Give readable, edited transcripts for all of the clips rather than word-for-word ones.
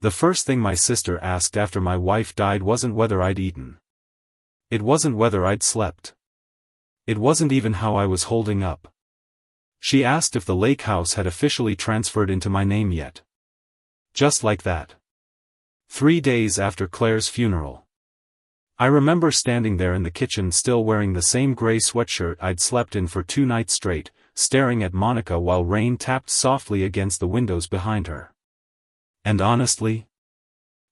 The first thing my sister asked after my wife died wasn't whether I'd eaten. It wasn't whether I'd slept. It wasn't even how I was holding up. She asked if the lake house had officially transferred into my name yet. Just like that. 3 days after Claire's funeral. I remember standing there in the kitchen still wearing the same gray sweatshirt I'd slept in for 2 nights straight, staring at Monica while rain tapped softly against the windows behind her. And honestly,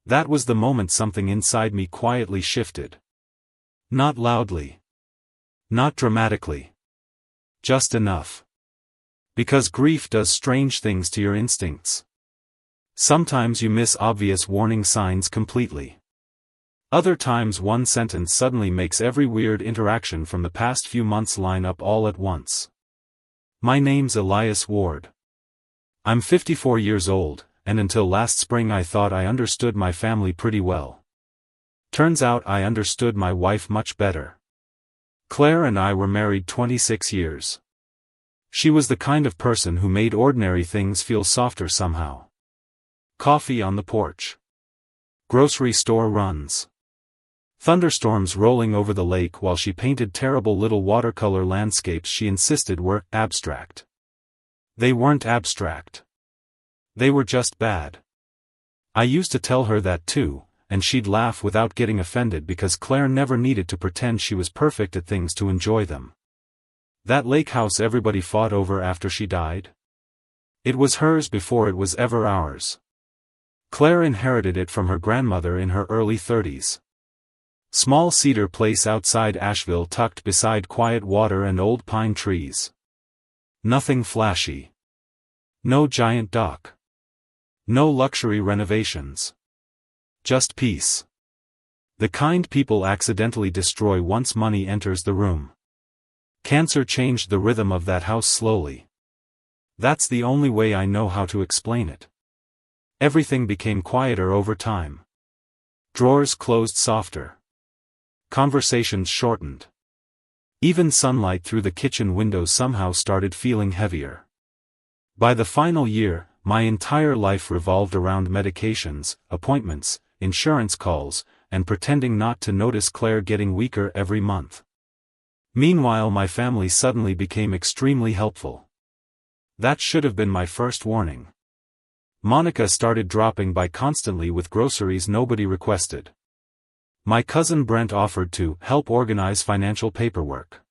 that was the moment something inside me quietly shifted. Not loudly. Not dramatically. Just enough. Because grief does strange things to your instincts. Sometimes you miss obvious warning signs completely. Other times one sentence suddenly makes every weird interaction from the past few months line up all at once. My name's Elias Ward. I'm 54 years old, and until last spring I thought I understood my family pretty well. Turns out I understood my wife much better. Claire and I were married 26 years. She was the kind of person who made ordinary things feel softer somehow. Coffee on the porch. Grocery store runs. Thunderstorms rolling over the lake while she painted terrible little watercolor landscapes she insisted were abstract. They weren't abstract. They were just bad. I used to tell her that too, and she'd laugh without getting offended because Claire never needed to pretend she was perfect at things to enjoy them. That lake house everybody fought over after she died? It was hers before it was ever ours. Claire inherited it from her grandmother in her early 30s. Small cedar place outside Asheville tucked beside quiet water and old pine trees. Nothing flashy. No giant dock. No luxury renovations. Just peace. The kind people accidentally destroy once money enters the room. Cancer changed the rhythm of that house slowly. That's the only way I know how to explain it. Everything became quieter over time. Drawers closed softer. Conversations shortened. Even sunlight through the kitchen window somehow started feeling heavier. By the final year, my entire life revolved around medications, appointments, insurance calls, and pretending not to notice Claire getting weaker every month. Meanwhile, my family suddenly became extremely helpful. That should have been my first warning. Monica started dropping by constantly with groceries nobody requested. My cousin Brent offered to help organize financial paperwork.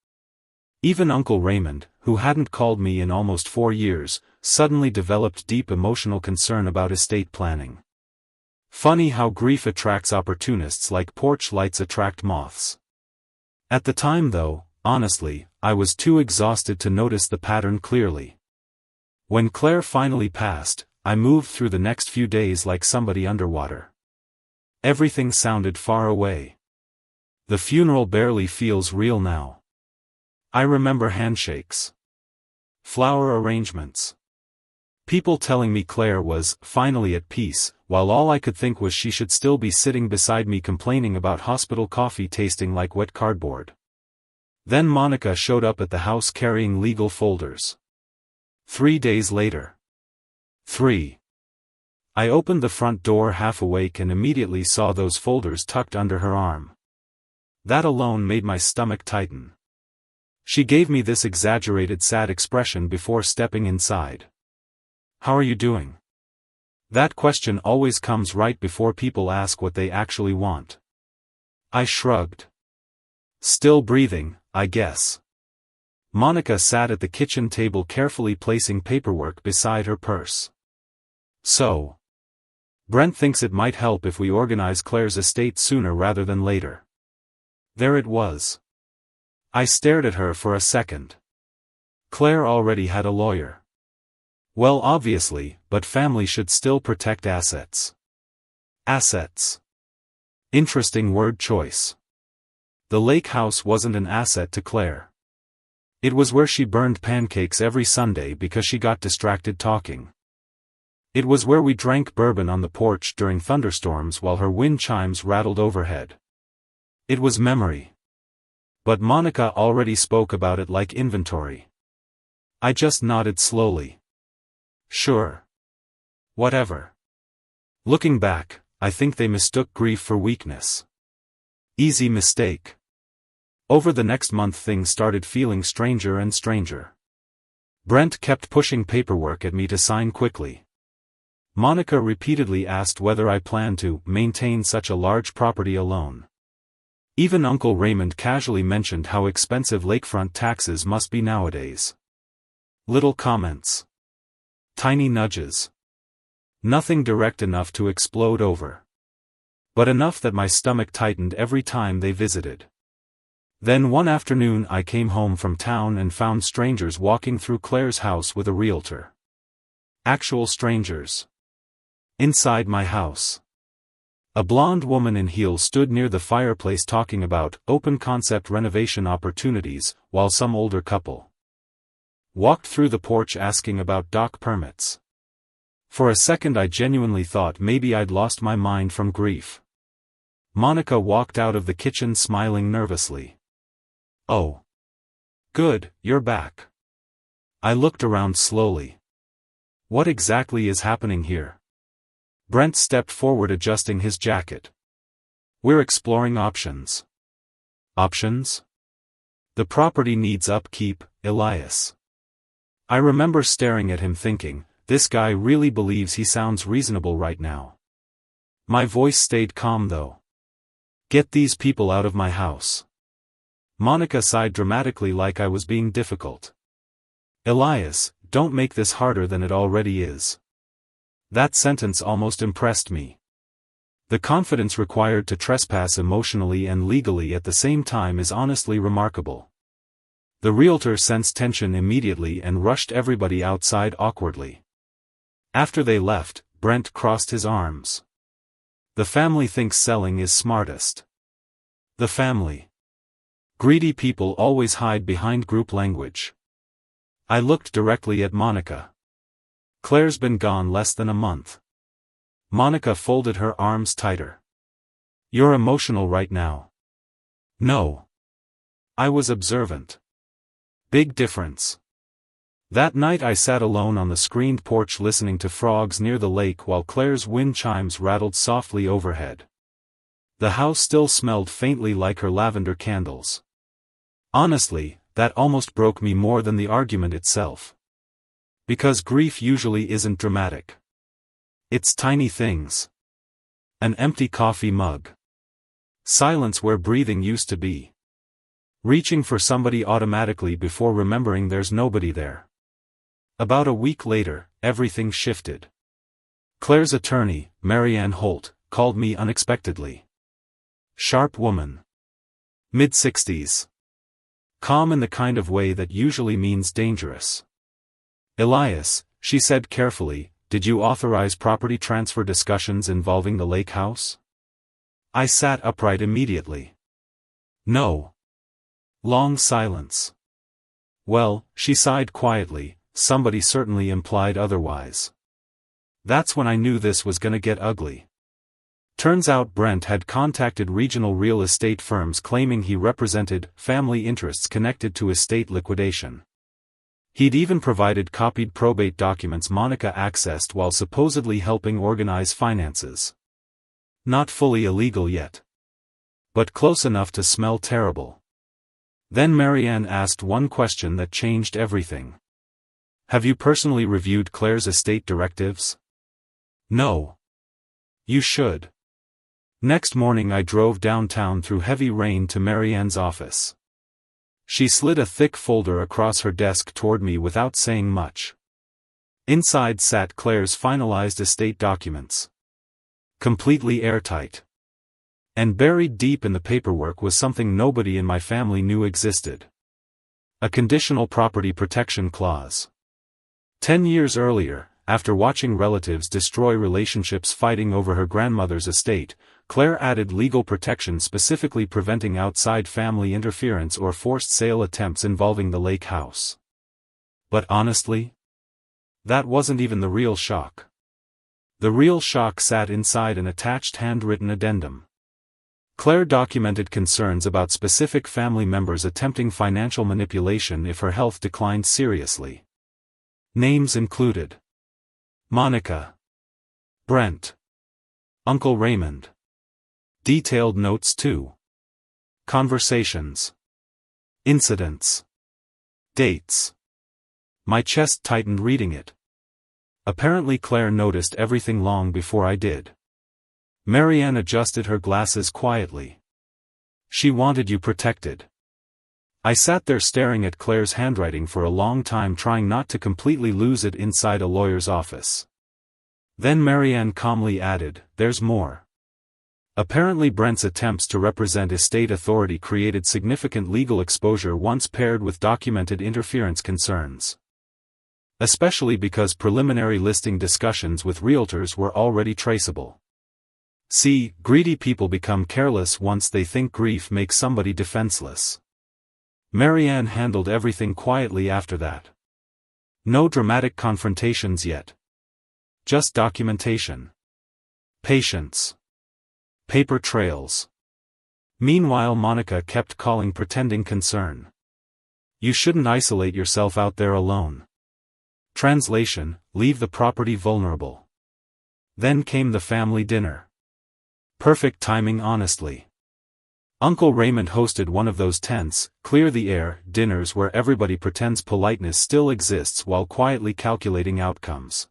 Even Uncle Raymond, who hadn't called me in almost 4 years, suddenly developed deep emotional concern about estate planning. Funny how grief attracts opportunists like porch lights attract moths. At the time though, honestly, I was too exhausted to notice the pattern clearly. When Claire finally passed, I moved through the next few days like somebody underwater. Everything sounded far away. The funeral barely feels real now. I remember handshakes. Flower arrangements. People telling me Claire was finally at peace, while all I could think was she should still be sitting beside me complaining about hospital coffee tasting like wet cardboard. Then Monica showed up at the house carrying legal folders. 3 days later. 3. I opened the front door half awake and immediately saw those folders tucked under her arm. That alone made my stomach tighten. She gave me this exaggerated sad expression before stepping inside. "How are you doing?" That question always comes right before people ask what they actually want. I shrugged. Still breathing, I guess. Monica sat at the kitchen table carefully placing paperwork beside her purse. "So, Brent thinks it might help if we organize Claire's estate sooner rather than later." There it was. I stared at her for a second. Claire already had a lawyer. Well, obviously, but family should still protect assets. Assets. Interesting word choice. The lake house wasn't an asset to Claire. It was where she burned pancakes every Sunday because she got distracted talking. It was where we drank bourbon on the porch during thunderstorms while her wind chimes rattled overhead. It was memory. But Monica already spoke about it like inventory. I just nodded slowly. Sure. Whatever. Looking back, I think they mistook grief for weakness. Easy mistake. Over the next month things started feeling stranger and stranger. Brent kept pushing paperwork at me to sign quickly. Monica repeatedly asked whether I planned to maintain such a large property alone. Even Uncle Raymond casually mentioned how expensive lakefront taxes must be nowadays. Little comments. Tiny nudges. Nothing direct enough to explode over. But enough that my stomach tightened every time they visited. Then one afternoon I came home from town and found strangers walking through Claire's house with a realtor. Actual strangers. Inside my house. A blonde woman in heels stood near the fireplace talking about open-concept renovation opportunities, while some older couple walked through the porch asking about dock permits. For a second I genuinely thought maybe I'd lost my mind from grief. Monica walked out of the kitchen smiling nervously. "Oh. Good, you're back." I looked around slowly. What exactly is happening here? Brent stepped forward adjusting his jacket. "We're exploring options." Options? The property needs upkeep, Elias. I remember staring at him thinking, this guy really believes he sounds reasonable right now. My voice stayed calm though. "Get these people out of my house." Monica sighed dramatically like I was being difficult. "Elias, don't make this harder than it already is." That sentence almost impressed me. The confidence required to trespass emotionally and legally at the same time is honestly remarkable. The realtor sensed tension immediately and rushed everybody outside awkwardly. After they left, Brent crossed his arms. "The family thinks selling is smartest." The family. Greedy people always hide behind group language. I looked directly at Monica. "Claire's been gone less than a month." Monica folded her arms tighter. "You're emotional right now." "No. I was observant." Big difference. That night I sat alone on the screened porch listening to frogs near the lake while Claire's wind chimes rattled softly overhead. The house still smelled faintly like her lavender candles. Honestly, that almost broke me more than the argument itself. Because grief usually isn't dramatic. It's tiny things. An empty coffee mug. Silence where breathing used to be. Reaching for somebody automatically before remembering there's nobody there. About a week later, everything shifted. Claire's attorney, Marianne Holt, called me unexpectedly. Sharp woman. Mid-60s. Calm in the kind of way that usually means dangerous. "Elias," she said carefully, "did you authorize property transfer discussions involving the lake house?" I sat upright immediately. "No." Long silence. "Well," she sighed quietly, "somebody certainly implied otherwise." That's when I knew this was gonna get ugly. Turns out Brent had contacted regional real estate firms claiming he represented family interests connected to estate liquidation. He'd even provided copied probate documents Monica accessed while supposedly helping organize finances. Not fully illegal yet. But close enough to smell terrible. Then Marianne asked one question that changed everything. "Have you personally reviewed Claire's estate directives?" "No." "You should." Next morning I drove downtown through heavy rain to Marianne's office. She slid a thick folder across her desk toward me without saying much. Inside sat Claire's finalized estate documents. Completely airtight. And buried deep in the paperwork was something nobody in my family knew existed. A conditional property protection clause. 10 years earlier, after watching relatives destroy relationships fighting over her grandmother's estate, Claire added legal protection specifically preventing outside family interference or forced sale attempts involving the lake house. But honestly, that wasn't even the real shock. The real shock sat inside an attached handwritten addendum. Claire documented concerns about specific family members attempting financial manipulation if her health declined seriously. Names included: Monica, Brent, Uncle Raymond. Detailed notes too. Conversations. Incidents. Dates. My chest tightened reading it. Apparently Claire noticed everything long before I did. Marianne adjusted her glasses quietly. She wanted you protected. I sat there staring at Claire's handwriting for a long time, trying not to completely lose it inside a lawyer's office. Then Marianne calmly added, "There's more." Apparently Brent's attempts to represent estate authority created significant legal exposure once paired with documented interference concerns. Especially because preliminary listing discussions with realtors were already traceable. See, greedy people become careless once they think grief makes somebody defenseless. Marianne handled everything quietly after that. No dramatic confrontations yet. Just documentation. Patience. Paper trails. Meanwhile Monica kept calling, pretending concern. You shouldn't isolate yourself out there alone. Translation, leave the property vulnerable. Then came the family dinner. Perfect timing, honestly. Uncle Raymond hosted one of those tense, clear-the-air dinners where everybody pretends politeness still exists while quietly calculating outcomes.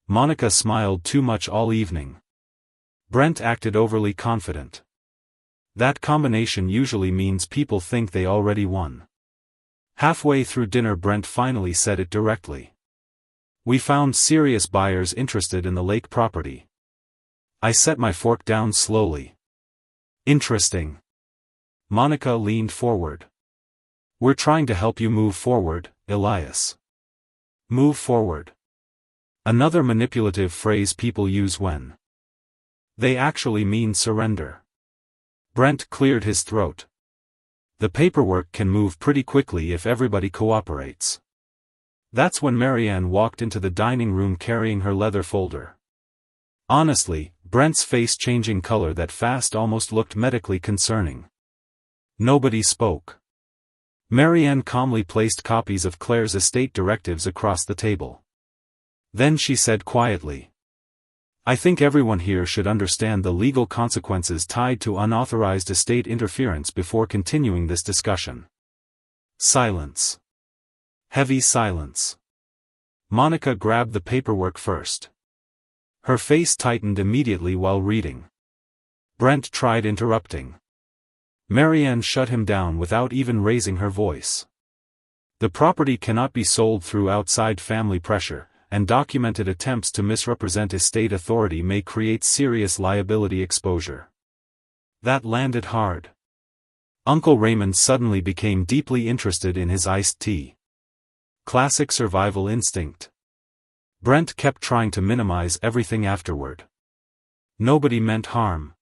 Monica smiled too much all evening. Brent acted overly confident. That combination usually means people think they already won. Halfway through dinner Brent finally said it directly. We found serious buyers interested in the lake property. I set my fork down slowly. Interesting. Monica leaned forward. We're trying to help you move forward, Elias. Move forward. Another manipulative phrase people use when they actually mean surrender. Brent cleared his throat. The paperwork can move pretty quickly if everybody cooperates. That's when Marianne walked into the dining room carrying her leather folder. Honestly, Brent's face changing color that fast almost looked medically concerning. Nobody spoke. Marianne calmly placed copies of Claire's estate directives across the table. Then she said quietly, I think everyone here should understand the legal consequences tied to unauthorized estate interference before continuing this discussion. Silence. Heavy silence. Monica grabbed the paperwork first. Her face tightened immediately while reading. Brent tried interrupting. Marianne shut him down without even raising her voice. The property cannot be sold through outside family pressure, and documented attempts to misrepresent estate authority may create serious liability exposure. That landed hard. Uncle Raymond suddenly became deeply interested in his iced tea. Classic survival instinct. Brent kept trying to minimize everything afterward. Nobody meant harm.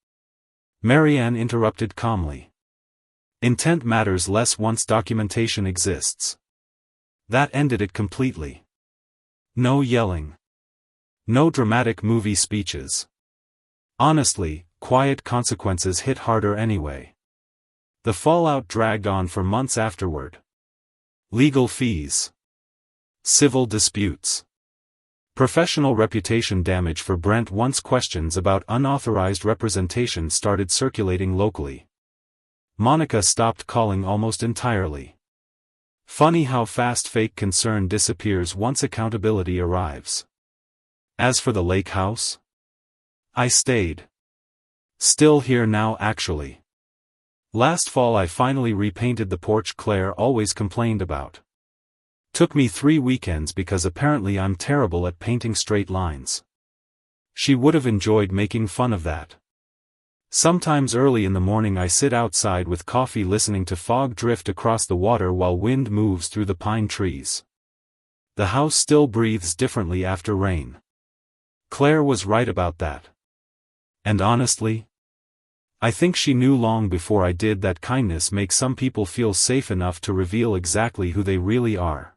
Marianne interrupted calmly. Intent matters less once documentation exists. That ended it completely. No yelling. No dramatic movie speeches. Honestly, quiet consequences hit harder anyway. The fallout dragged on for months afterward. Legal fees. Civil disputes. Professional reputation damage for Brent once questions about unauthorized representation started circulating locally. Monica stopped calling almost entirely. Funny how fast fake concern disappears once accountability arrives. As for the lake house, I stayed. Still here now actually. Last fall I finally repainted the porch Claire always complained about. Took me 3 weekends because apparently I'm terrible at painting straight lines. She would have enjoyed making fun of that. Sometimes early in the morning I sit outside with coffee listening to fog drift across the water while wind moves through the pine trees. The house still breathes differently after rain. Claire was right about that. And honestly, I think she knew long before I did that kindness makes some people feel safe enough to reveal exactly who they really are.